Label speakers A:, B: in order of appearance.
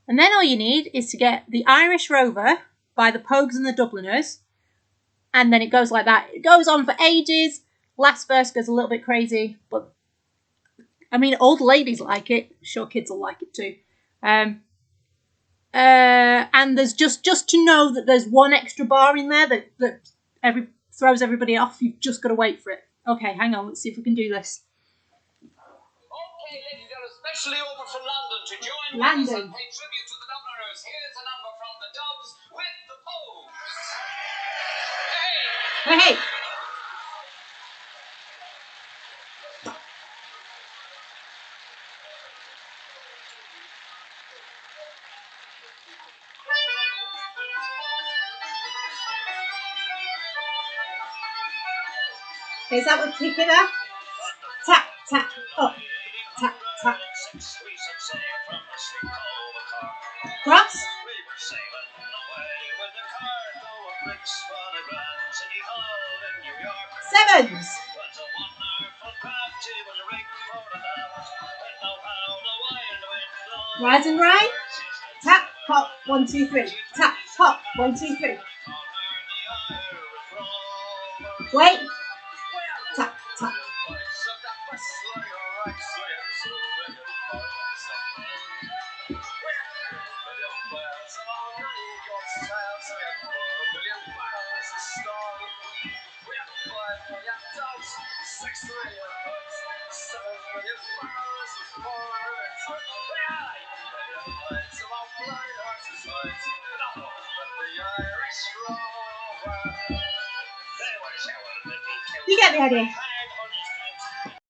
A: And then all you need is to get the Irish Rover by the Pogues and the Dubliners. And then it goes like that. It goes on for ages. Last verse goes a little bit crazy. But, I mean, old ladies like it. I'm sure kids will like it too. And there's just to know that there's one extra bar in there that throws everybody off. You've just got to wait for it. Okay, hang on. Let's see if we can do this.
B: Okay, ladies, you're especially over from London to join
A: London.
B: us and pay tribute to the Dubliners. Here's a number from the Dubs with the Pogues. Hey!
A: Hey! Is that what kick it up? Tap, tap, up, tap, tap. Cross. Sevens. Rise and right. Tap, pop, 1, 2, 3. Tap, pop, 1, 2, 3. Wait. Tap, tap. You get the idea.